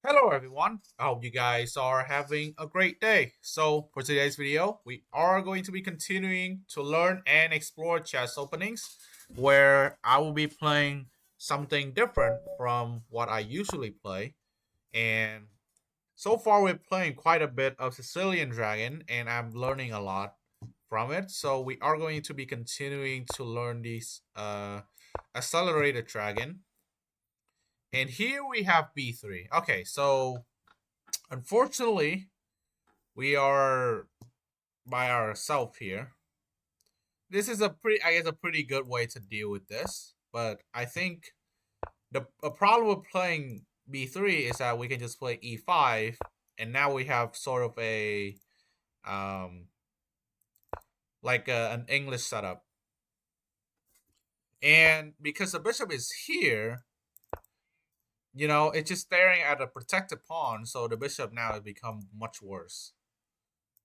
Hello everyone, I hope you guys are having a great day. So for today's video, we are going to be continuing to learn and explore chess openings where I will be playing something different from what I usually play. And so far we're playing quite a bit of Sicilian Dragon and I'm learning a lot from it. So we are going to be continuing to learn these accelerated dragon. And here we have b3. Okay, so unfortunately, we are by ourselves here. This is I guess, a pretty good way to deal with this. But I think the problem with playing b3 is that we can just play e5, and now we have sort of a um an English setup. And because the bishop is here, it's just staring at a protected pawn, so the bishop now has become much worse.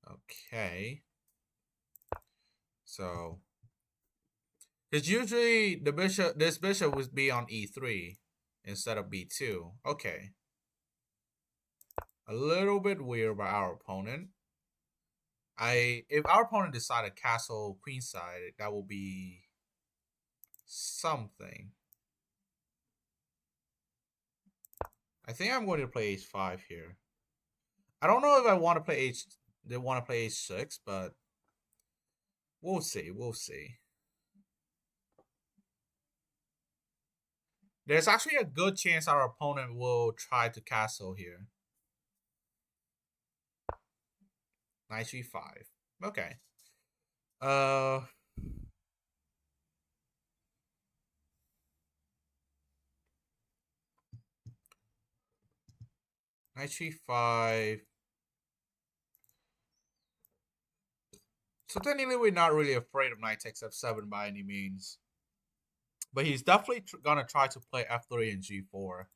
Okay. So because usually this bishop would be on e3 instead of b2. Okay. A little bit weird by our opponent. If our opponent decided castle queenside, that will be something. I think I'm going to play h5 here. I don't know if I want to play they want to play h6, but we'll see. We'll see. There's actually a good chance our opponent will try to castle here. Knight g5. Okay. Uh Knight g5. So technically, we're not really afraid of knight takes f7 by any means. But he's definitely gonna try to play f3 and g4.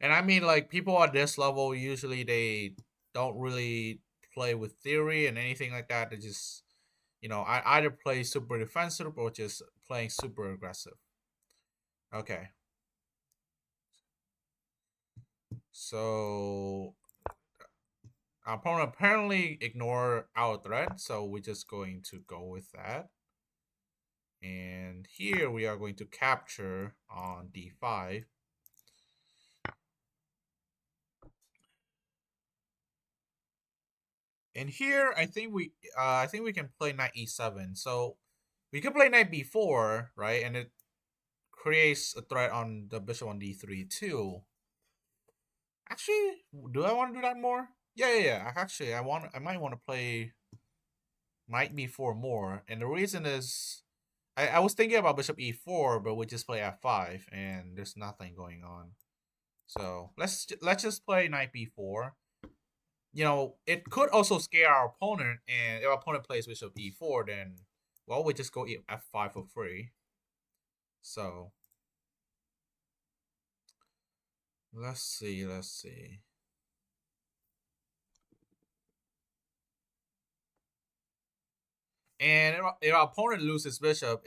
And I mean, like, people at this level, usually they don't really play with theory and anything like that. They just, I either play super defensive or just playing super aggressive. Okay. So our opponent apparently ignored our threat, so we're just going to go with that. And here we are going to capture on d5. And here I think we can play knight e7. So we could play knight b4, right? And it creates a threat on the bishop on d3 too. Actually, do I want to do that more? Yeah. Actually, I might want to play knight b4 more. And the reason is I was thinking about bishop e4, but we just play f5 and there's nothing going on. So let's just play knight b4. It could also scare our opponent, and if our opponent plays bishop e4, then, well, we just go f5 for free. So, let's see. And if our opponent loses bishop,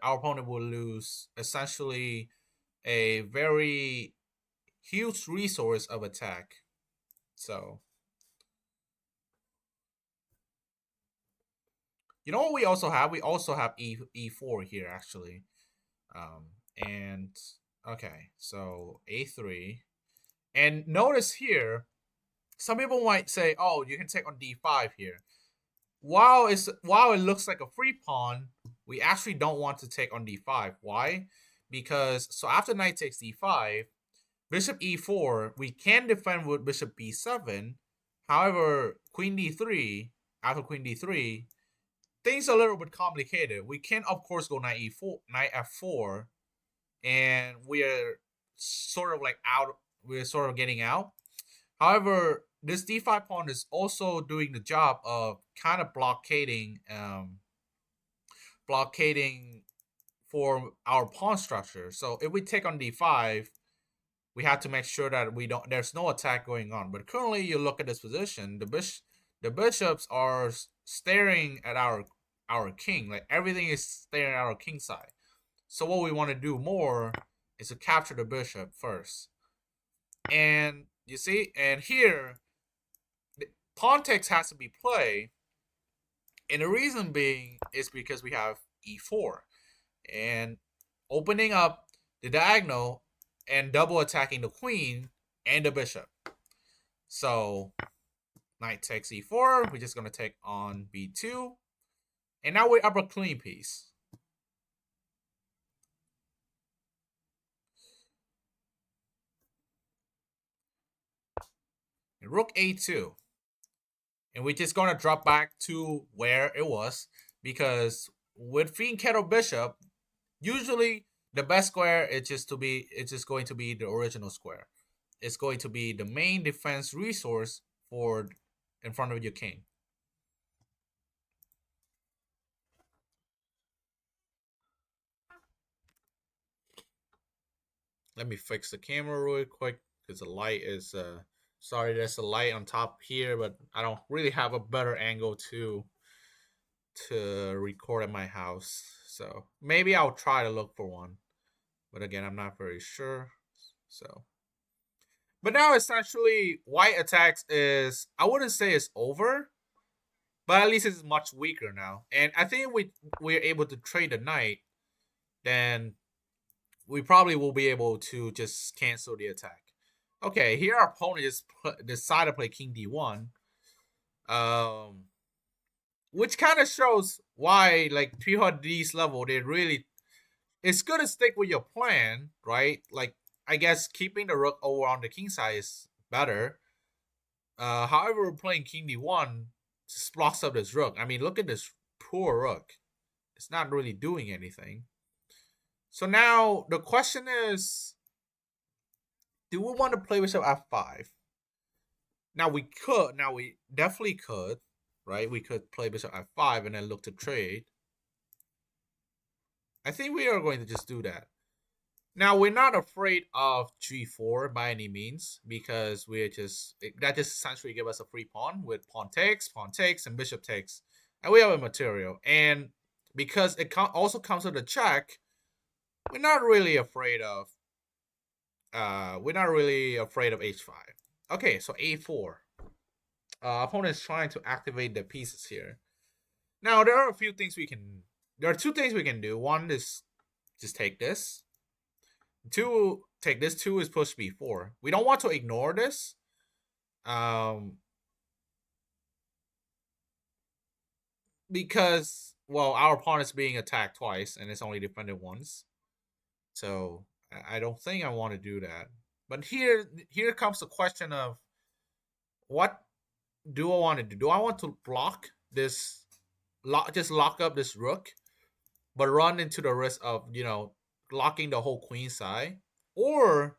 our opponent will lose essentially a very huge resource of attack. So, you know what we also have? We also have e4 here, actually. And okay, so a3. And notice here, some people might say, "Oh, you can take on d5 here." While it looks like a free pawn, we actually don't want to take on d5. Why? Because so after knight takes d5, bishop e4, we can defend with bishop b7. However, queen d3, after queen d3, things are a little bit complicated. We can, of course, go knight e4, knight f4, and we are sort of like out. We're sort of getting out. However, this d5 pawn is also doing the job of kind of blockading for our pawn structure. So if we take on d5, we have to make sure that there's no attack going on. But currently, you look at this position, the bishops are staring at our king. Like, everything is staring at our king side. So what we want to do more is to capture the bishop first. And You see, and here pawn takes has to be played, and the reason being is because we have e4 and opening up the diagonal and double attacking the queen and the bishop. So knight takes e4. We're just gonna take on b2, and now we're up a clean piece. And rook a2, and we're just gonna drop back to where it was because with fiend kettle bishop, usually the best square is just going to be the original square. It's going to be the main defense resource for in front of your king. Let me fix the camera real quick because the light is sorry, there's a light on top here, but I don't really have a better angle to record in my house. So maybe I'll try to look for one. But again, I'm not very sure. So but now essentially white attacks is, I wouldn't say it's over, but at least it's much weaker now. And I think we're able to trade the knight, then we probably will be able to just cancel the attack. Okay, here our opponent just decided to play king d1, which kind of shows why, like, 300D's level, they really, it's good to stick with your plan, right? Like, I guess keeping the rook over on the king side is better. However, we're playing king d1 just blocks up this rook. I mean, look at this poor rook. It's not really doing anything. So now the question is, do we want to play bishop f5? Now we definitely could, right? We could play bishop f5 and then look to trade. I think we are going to just do that. Now we're not afraid of g4 by any means because that just essentially give us a free pawn with pawn takes, and bishop takes, and we have a material. And because it also comes with a check, we're not really afraid of h5. Okay, so a4. Opponent is trying to activate the pieces here. Now there are two things we can do. One is just take this. Two, take this. Two is push b4. We don't want to ignore this. Because, well, our opponent's being attacked twice and it's only defended once. So I don't think I want to do that. But here comes the question of, what do I want to do? Do I want to block this, just lock up this rook, but run into the risk of, locking the whole queen side? Or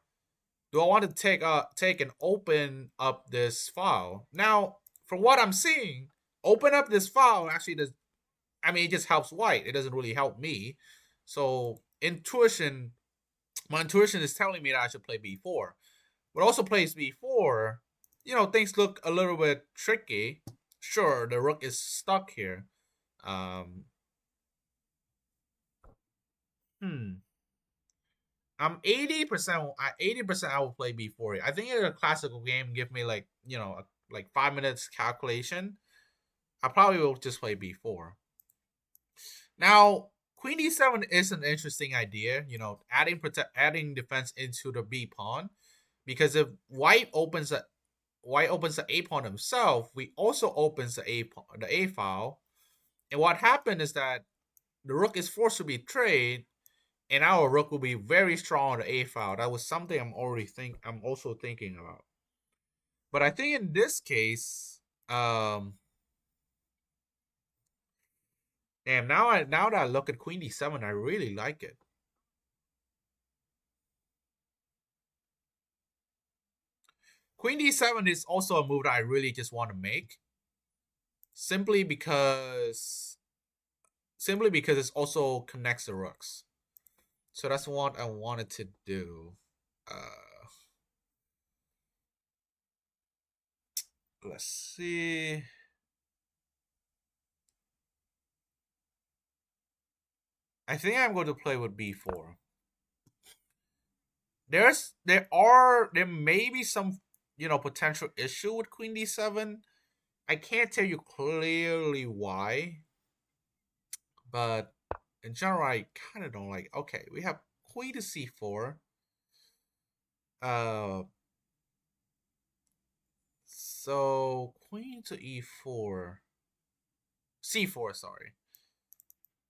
do I want to take and open up this file? Now, from what I'm seeing, open up this file actually does. I mean, it just helps white. It doesn't really help me. So my intuition is telling me that I should play b4. But also plays b4, things look a little bit tricky. Sure, the rook is stuck here. I'm 80%. 80% I will play b4. I think in a classical game, give me like 5 minutes calculation. I probably will just play b4. Now, queen d7 is an interesting idea. Adding defense into the b pawn, because if white opens the a pawn himself, we also opens the a file, and what happened is that the rook is forced to be trade, and our rook will be very strong on the a file. That was something I'm also thinking about. But I think in this case, damn. Now that I look at queen d7, I really like it. Queen d7 is also a move that I really just want to make, simply because it also connects the rooks. So that's what I wanted to do. Let's see. I think I'm going to play with b4. There may be some potential issue with queen d7. I can't tell you clearly why, but in general, I kind of don't like. Okay, we have queen to c4. Uh, so queen to e4, c4. Sorry.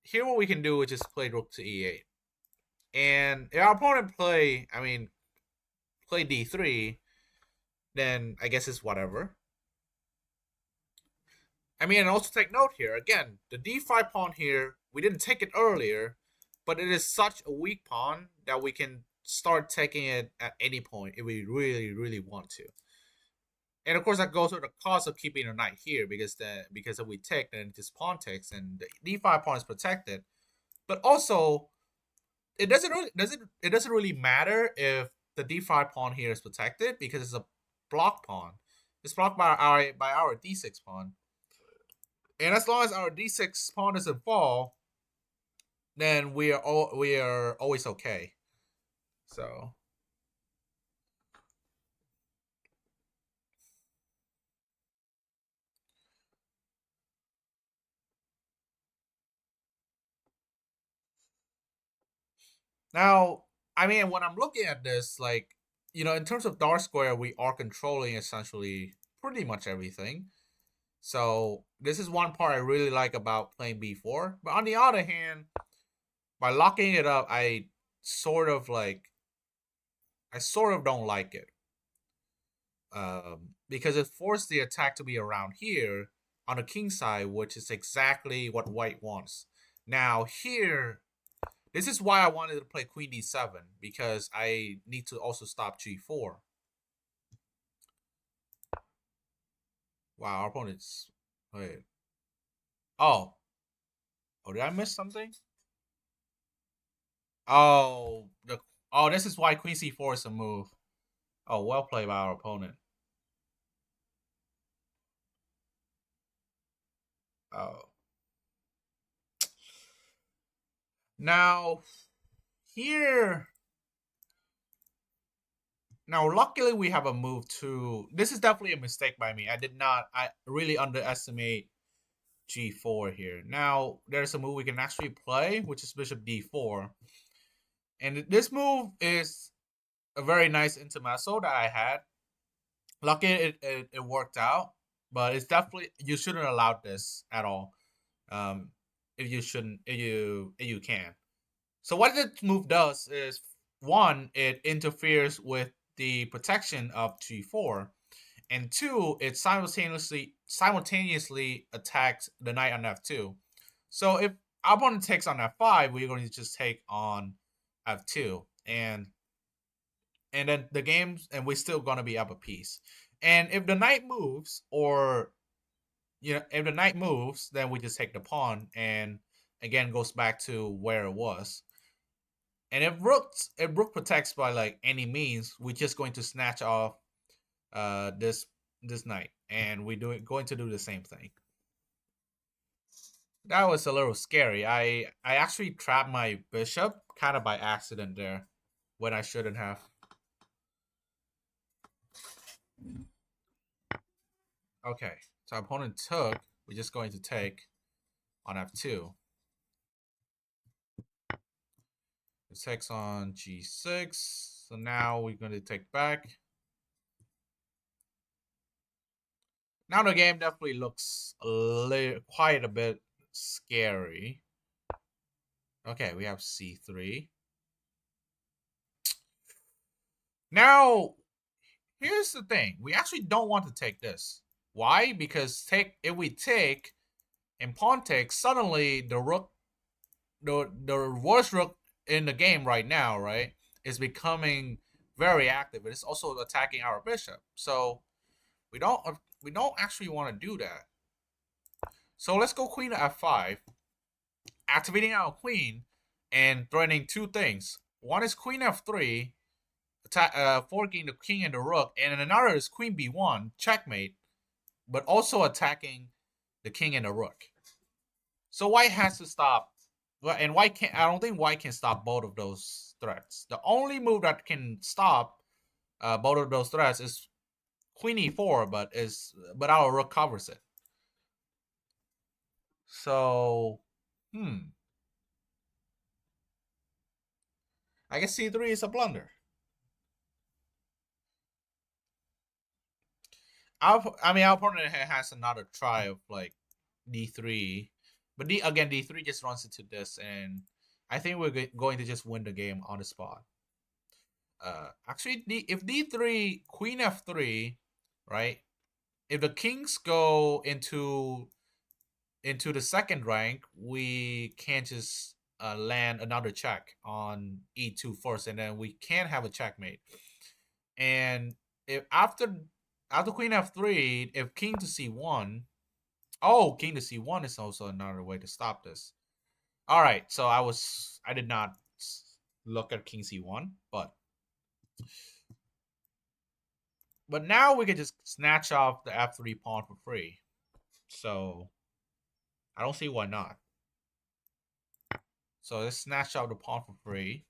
Here, what we can do is just play rook to e8, and if our opponent play d3, then I guess it's whatever. And also take note here, again, the d5 pawn here, we didn't take it earlier, but it is such a weak pawn that we can start taking it at any point if we really, really want to. And of course, that goes with the cost of keeping a knight here, because if we take, then this pawn takes, and the d5 pawn is protected. But also, it doesn't really matter if the d5 pawn here is protected, because it's a block pawn. It's blocked by our d6 pawn. And as long as our d6 pawn doesn't fall, then we are always okay. So now, when I'm looking at this, like, in terms of dark square, we are controlling essentially pretty much everything. So this is one part I really like about playing b4. But on the other hand, by locking it up, I sort of don't like it. Because it forced the attack to be around here on the king side, which is exactly what white wants. Now here, this is why I wanted to play queen d7, because I need to also stop g4. Wow, our opponent's... Wait. Oh. Oh, did I miss something? Oh, this is why queen c4 is a move. Oh, well played by our opponent. Oh. Now, here... Now, luckily, we have a move to... This is definitely a mistake by me. I really underestimate g4 here. Now, there's a move we can actually play, which is bishop d4. And this move is a very nice intermezzo that I had. Luckily, it worked out. But it's definitely... You shouldn't allow this at all. If you can. So what this move does is, one, it interferes with the protection of g4, and two, it simultaneously attacks the knight on f2. So if our opponent takes on f5, we're going to just take on f2, and then the games, and we're still going to be up a piece. And if the knight moves, if the knight moves, then we just take the pawn, and again goes back to where it was. And if Rook protects by like any means, we're just going to snatch off this knight, and we're going to do the same thing. That was a little scary. I actually trapped my bishop kind of by accident there, when I shouldn't have. Okay, so our opponent took. We're just going to take on f2. It takes on g6. So now we're going to take back. Now the game definitely looks quite a bit scary. Okay, we have c3. Now, here's the thing. We actually don't want to take this. Why? Because if we take and pawn takes, suddenly the rook, the worst rook in the game right now, right, is becoming very active. It is also attacking our bishop. So we don't actually want to do that. So let's go queen to f5, activating our queen and threatening two things. One is queen f3, forking the king and the rook, and another is queen b1, checkmate, but also attacking the king and the rook. So white has to stop. And white can't. I don't think white can stop both of those threats. The only move that can stop both of those threats is queen e4, but our rook covers it. So, I guess c3 is a blunder. Our opponent has another try of like d3, but d3 just runs into this, and I think we're going to just win the game on the spot. Actually, if d3 queen f3, right? If the kings go into the second rank, we can't just land another check on e2 first, and then we can have a checkmate. And if after queen f3, if king to c1, king to c1 is also another way to stop this. All right, so I did not look at king c1, but now we can just snatch off the f3 pawn for free. So I don't see why not. So let's snatch off the pawn for free.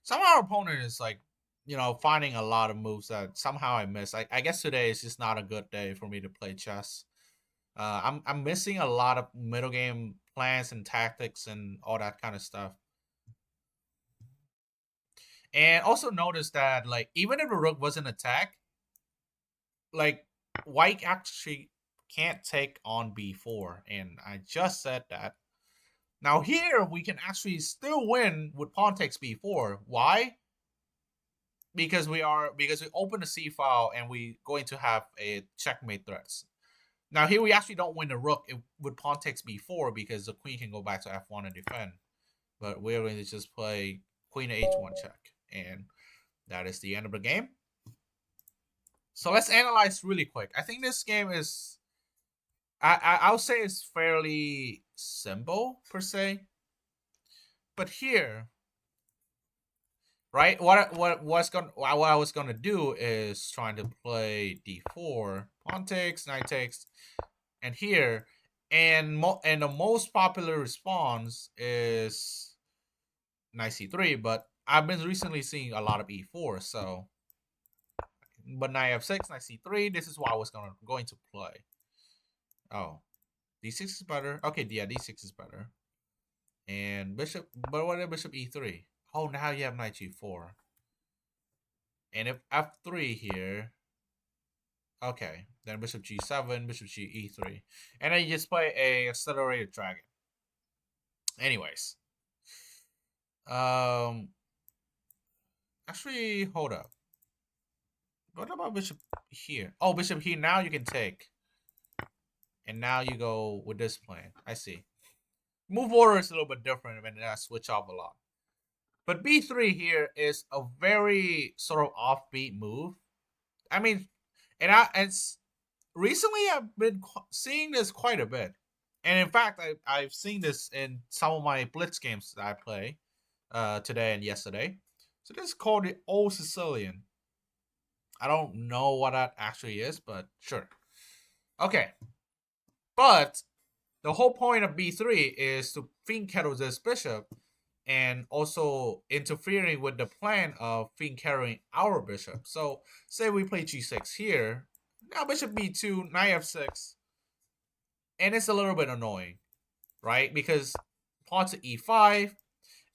Somehow our opponent is like, finding a lot of moves that somehow I miss. I guess today is just not a good day for me to play chess. I'm missing a lot of middle game plans and tactics and all that kind of stuff. And also notice that like even if the rook wasn't attacked, like white actually can't take on b4, and I just said that. Now here we can actually still win with pawn takes b4. Why? Because we open the c file and we going to have a checkmate threats. Now here we actually don't win the rook with pawn takes b4 because the queen can go back to f1 and defend. But we're going to just play queen to h1 check, and that is the end of the game. So let's analyze really quick. I think this game is, I'll say it's fairly simple per se. But here, right, what I was gonna do is trying to play d4, pawn takes, knight takes, and here, and the most popular response is knight c3. But I've been recently seeing a lot of e4, so. But knight f6, knight c3. This is what I was going to play. Oh, d6 is better. Okay, yeah, d6 is better. And bishop, but what if bishop e3? Oh, now you have knight g4. And if f3 here, okay, then bishop g7, bishop g e3, and then you just play a accelerated dragon. Anyways, actually, hold up. What about bishop here? Oh, bishop here. Now you can take. And now you go with this plan. I see. Move order is a little bit different and I switch off a lot. But b3 here is a very sort of offbeat move. I mean, and recently I've been seeing this quite a bit. And in fact, I've seen this in some of my blitz games that I play today and yesterday. So this is called the Old Sicilian. I don't know what that actually is, but sure. Okay. But the whole point of b3 is to fin kettle this bishop and also interfering with the plan of fin carrying our bishop. So say we play g6 here. Now bishop b2, knight f6. And it's a little bit annoying, right? Because pawn to e5.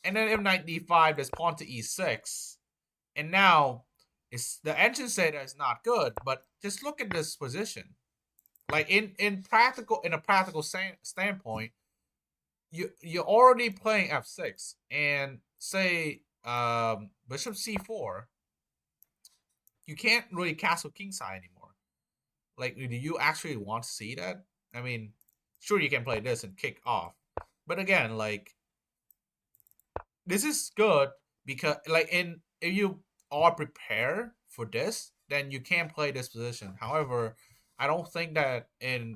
And then if knight d5, there's pawn to e6. And now the engine say that it's not good, but just look at this position. Like in a practical standpoint, you're already playing f6 and say bishop c4. You can't really castle kingside anymore. Like, do you actually want to see that? I mean, sure you can play this and kick off, but again, like this is good because if you are prepared for this, then you can play this position. However, I don't think that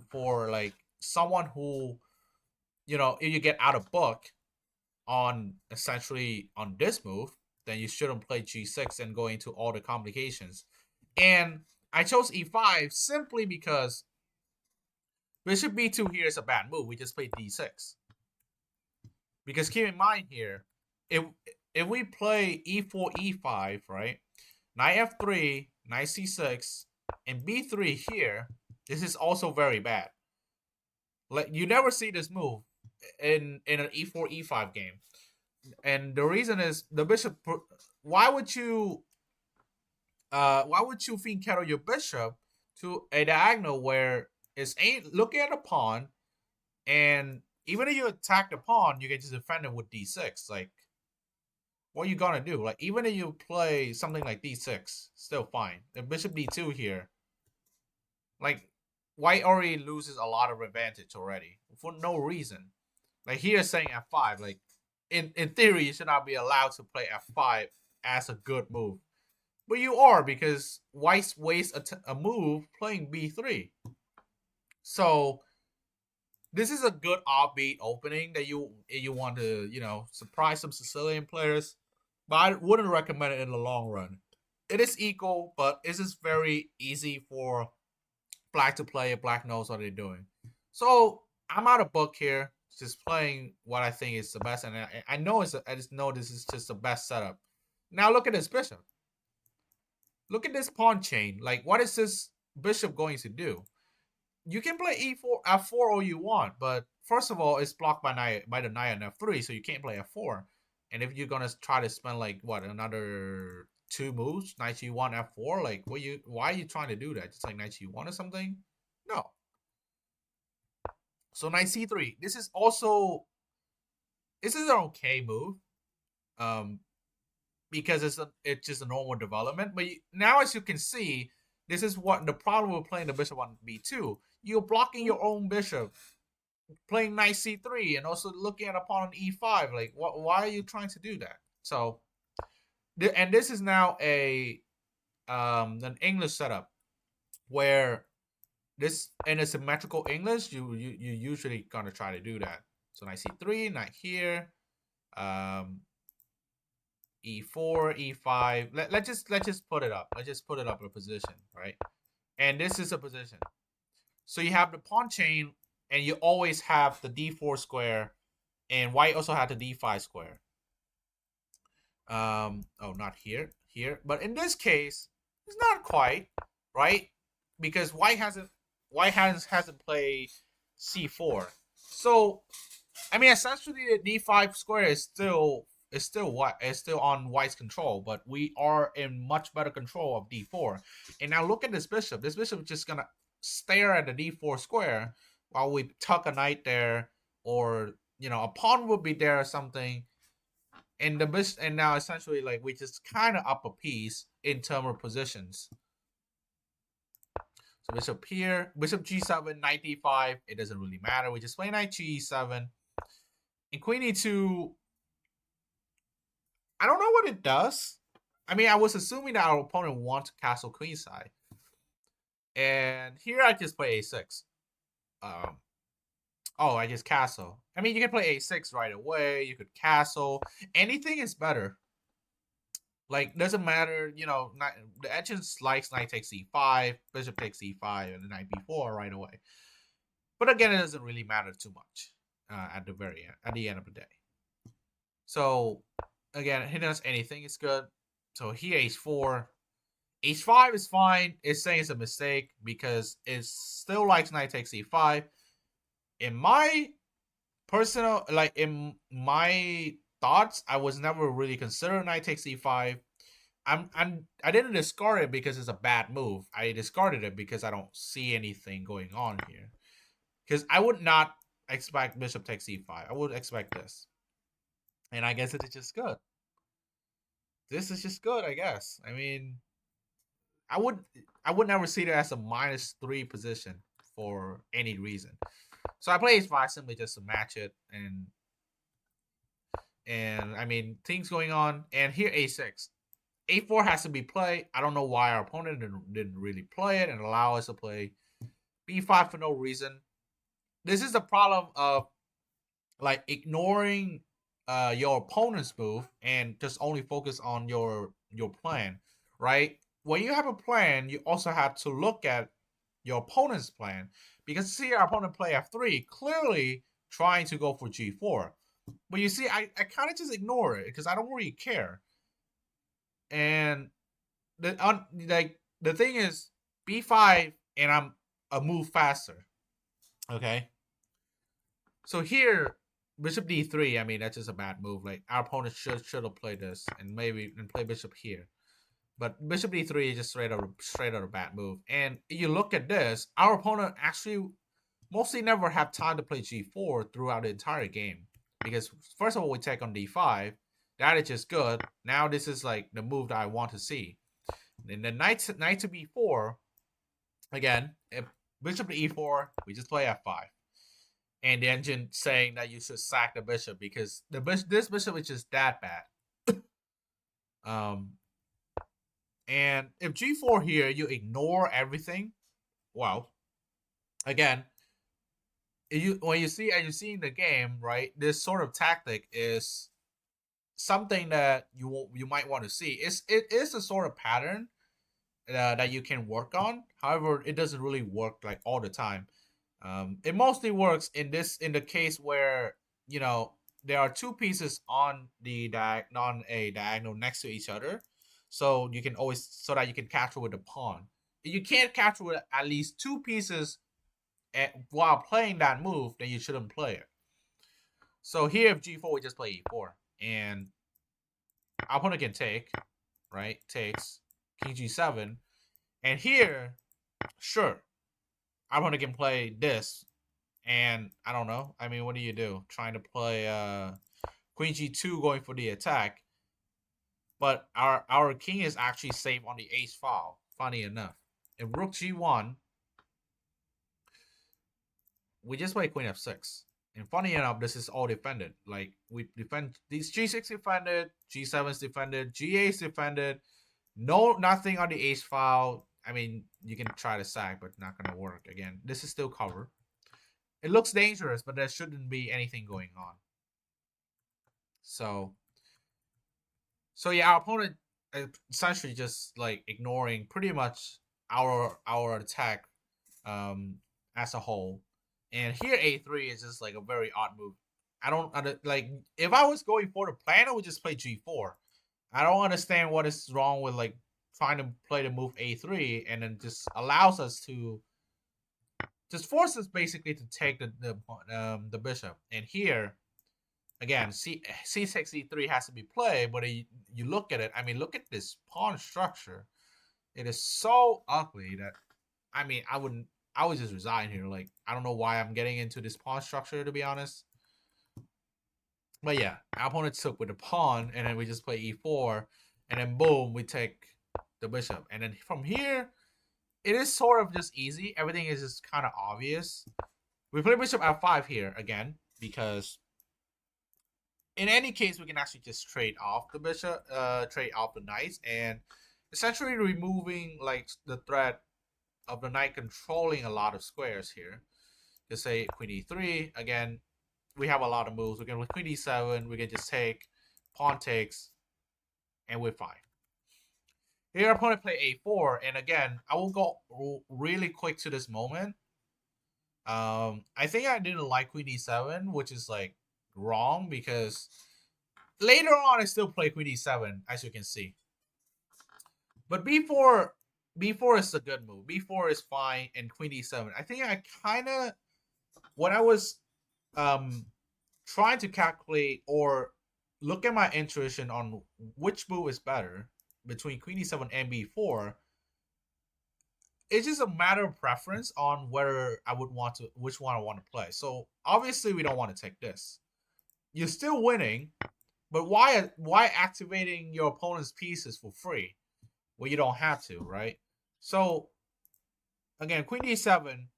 for like someone who, if you get out of book on essentially on this move, then you shouldn't play g6 and go into all the complications. And I chose e5 simply because bishop b2 here is a bad move. We just played d6. Because keep in mind here, if if we play e4 e5, right, knight f3, knight c6, and b3 here, this is also very bad. Like, you never see this move in an e4 e5 game, and the reason is the bishop. Why would you fiend kettle your bishop to a diagonal where it's ain't looking at a pawn, and even if you attack the pawn, you can just defend it with d6. Like, what are you gonna do? Like, even if you play something like d6, still fine. The bishop d2 here, like, white already loses a lot of advantage already for no reason. Like, here saying f5, like, in theory, you should not be allowed to play f5 as a good move. But you are, because white wastes a move playing b3. So this is a good offbeat opening that you want to, surprise some Sicilian players. But I wouldn't recommend it in the long run. It is equal, but it is very easy for black to play if black knows what they're doing. So I'm out of book here, just playing what I think is the best, and I know I just know this is just the best setup. Now look at this bishop. Look at this pawn chain. Like, what is this bishop going to do? You can play e4, f4 all you want, but first of all, it's blocked by the knight and f3, so you can't play f4. And if you're gonna try to spend like another 2 moves, knight g1, f4, like why are you trying to do that? Just like knight g1 or something? No. So knight c3. This is an okay move, because it's just a normal development. But now, as you can see, this is what the problem with playing the bishop on b2. You're blocking your own bishop, playing knight c3, and also looking at a pawn on e5. Like, why are you trying to do that? So, and this is now an English setup where this in a symmetrical English, you usually gonna try to do that. So knight c3, knight here, e4, e5. Let's just put it up. Let's just put it up in a position, right? And this is a position. So you have the pawn chain, and you always have the d4 square, and white also had the d5 square. Oh, not here, but in this case, it's not quite, right? Because white hasn't played c4. So, I mean, essentially the d5 square is still on white's control, but we are in much better control of d4. And now look at this bishop. This bishop is just gonna stare at the d4 square while we tuck a knight there, or a pawn would be there or something. And the bishop, and now essentially, like, we just kind of up a piece in terms of positions. So bishop here, bishop g7, knight d5. It doesn't really matter. We just play knight g7, and queen e2. I don't know what it does. I mean, I was assuming that our opponent wants to castle queenside. And here I just play a6. I just castle. I mean, you can play a6 right away. You could castle. Anything is better. Like, doesn't matter, the etchings likes knight takes e5, bishop takes e5, and the knight b4 right away. But again, it doesn't really matter too much at the end of the day. So again, hitting us anything is good. So here h4, h5 is fine. It's saying it's a mistake because it still likes knight takes e5. In my personal, like, in my thoughts, I was never really considering knight takes e5. I didn't discard it because it's a bad move. I discarded it because I don't see anything going on here. Because I would not expect bishop takes e5. I would expect this. And I guess it's just good. This is just good, I guess. I mean, I would never see it as a -3 position for any reason. So I play h5 simply just to match it, and I mean, things going on. And here a6, a4 has to be played. I don't know why our opponent didn't really play it and allow us to play b5 for no reason. This is the problem of, like, ignoring your opponent's move and just only focus on your plan, right? When you have a plan, you also have to look at your opponent's plan, because see our opponent play f3, clearly trying to go for g4. But you see, I kind of just ignore it because I don't really care. And like the thing is b5 and I'm a move faster. Okay. So here, bishop d3. I mean, that's just a bad move. Like our opponent should have played this and maybe and play bishop here. But bishop d3 is just straight out a bad move. And you look at this, our opponent actually mostly never have time to play g4 throughout the entire game. Because first of all, we take on d5. That is just good. Now this is like the move that I want to see. And then knight to b4. Again, if bishop to e4, we just play f5. And the engine saying that you should sack the bishop because this bishop is just that bad. Um, and if g4 here, you ignore everything. Well, again, when you see and you see in the game, right? This sort of tactic is something that you might want to see. It is a sort of pattern that you can work on. However, it doesn't really work like all the time. It mostly works in the case where you know there are two pieces on on a diagonal next to each other, so you can always so that you can capture with the pawn. If you can't capture with at least two pieces while playing that move, then you shouldn't play it. So here, if g4, we just play e4, and our opponent can take, right? Takes king g7, and here, sure, our opponent can play this, and I don't know. I mean, what do you do? Trying to play queen g2, going for the attack, but our king is actually safe on the ace file. Funny enough, if rook g1, we just play queen f6. And funny enough, this is all defended. Like we defend these g6 defended, g7 is defended, g8 is defended. No, nothing on the ace file. I mean, you can try to sack, but not gonna work. Again, this is still cover. It looks dangerous, but there shouldn't be anything going on. So, yeah, our opponent essentially just like ignoring pretty much our attack as a whole. And here a3 is just like a very odd move. I don't like if I was going for the plan, I would just play g4. I don't understand what is wrong with like trying to play the move a3 and then just allows us to just force us basically to take the bishop. And here again, c6 c3 has to be played, but you look at it. I mean, look at this pawn structure. It is so ugly that I mean, I would just resign here. Like, I don't know why I'm getting into this pawn structure, to be honest. But yeah, our opponent took with the pawn, and then we just play e4, and then boom, we take the bishop. And then from here, it is sort of just easy. Everything is just kind of obvious. We play bishop f5 here again, because in any case, we can actually just trade off the bishop, trade off the knights, and essentially removing like the threat of the knight controlling a lot of squares here. Just say queen e3 again. We have a lot of moves. We can with queen e7. We can just take pawn takes, and we're fine. Here, our opponent play a4, and again, I will go really quick to this moment. I think I didn't like queen e7, which is like wrong because later on I still play queen e7, as you can see. But b4 is a good move. b4 is fine, and queen e7. I think I kind of when I was trying to calculate or look at my intuition on which move is better between queen e7 and b4, it's just a matter of preference on whether I would want to which one I want to play. So obviously we don't want to take this. You're still winning, but why activating your opponent's pieces for free? Well, you don't have to, right? So again, queen d7.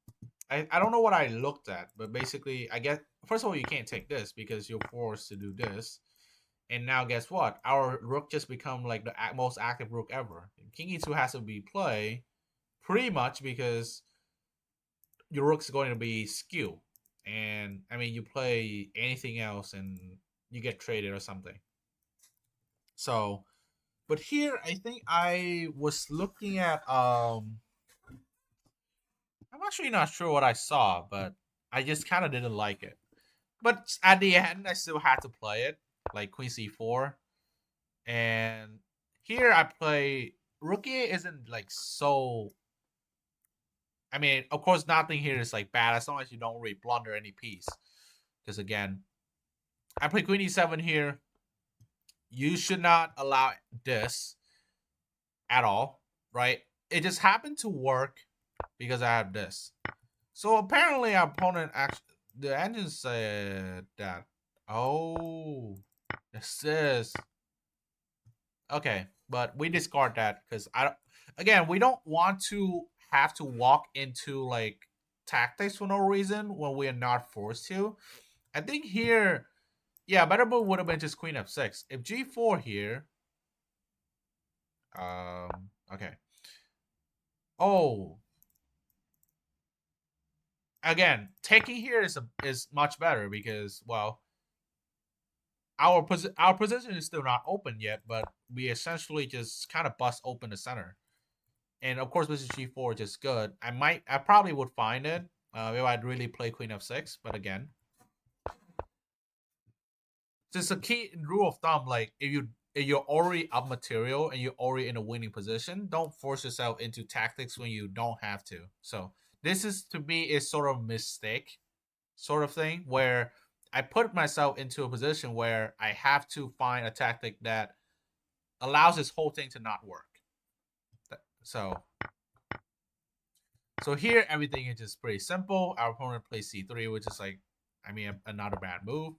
I don't know what I looked at, but basically, I guess first of all, you can't take this because you're forced to do this. And now, guess what? Our rook just become like the most active rook ever. King e2 has to be played pretty much because your rook's going to be skew. And I mean, you play anything else and you get traded or something. So, but here I think I was looking at I'm actually not sure what I saw, but I just kind of didn't like it. But at the end, I still had to play it, like queen c4. And here I play rook e isn't like so. I mean, of course, nothing here is like bad as long as you don't really blunder any piece. Because again, I play queen e7 here. You should not allow this at all, right? It just happened to work because I have this. So apparently, our opponent actually, the engine said that. Oh, this is okay, but we discard that because I don't. Again, we don't want to have to walk into like tactics for no reason when we are not forced to. I think here, yeah, better move would have been just queen f6. If g4 here, okay. Oh, again, taking here is much better because well, our position is still not open yet, but we essentially just kind of bust open the center. And of course, bishop g4 is just good. I probably would find it if I'd really play queen f6. But again, just a key rule of thumb, like if you're already up material and you're already in a winning position, don't force yourself into tactics when you don't have to. So this is to me is sort of a mistake, sort of thing where I put myself into a position where I have to find a tactic that allows this whole thing to not work. So So here, everything is just pretty simple. Our opponent plays c3, which is like, I mean, another bad move.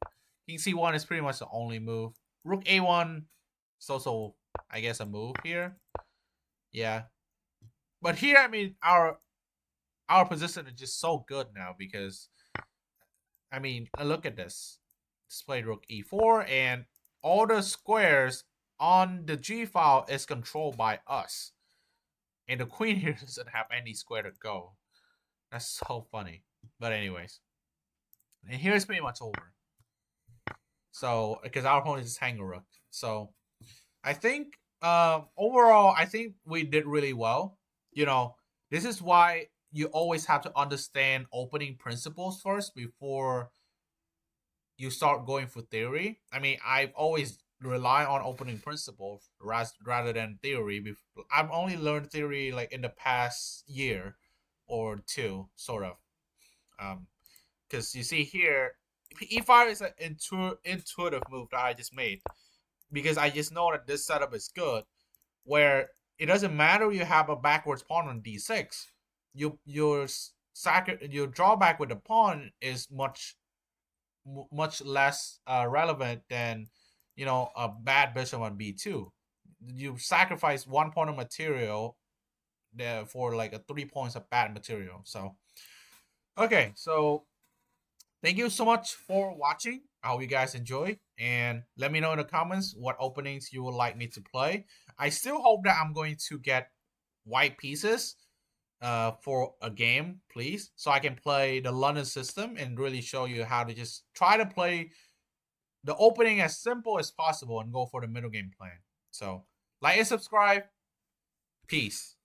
King c1 is pretty much the only move. Rook a1 is also, I guess, a move here. Yeah. But here, I mean, our position is just so good now because, I mean, look at this. Display rook e4, and all the squares on the g file is controlled by us. And the queen here doesn't have any square to go. That's so funny. But anyways. And here it's pretty much over. So because our opponent is hanging rook. So I think overall I think we did really well. You know, this is why you always have to understand opening principles first before you start going for theory. I mean, I've always rely on opening principles rather than theory. I've only learned theory like in the past year or two, sort of. Because you see here, e5 is an intuitive move that I just made because I just know that this setup is good. Where it doesn't matter you have a backwards pawn on d6, your drawback with the pawn is much less relevant than a bad bishop on b2. You sacrifice 1 point of material there for like a 3 points of bad material. So okay, so thank you so much for watching. I hope you guys enjoy. And let me know in the comments what openings you would like me to play. I still hope that I'm going to get white pieces for a game, please. So I can play the London system and really show you how to just try to play the opening as simple as possible and go for the middle game plan. So like and subscribe. Peace.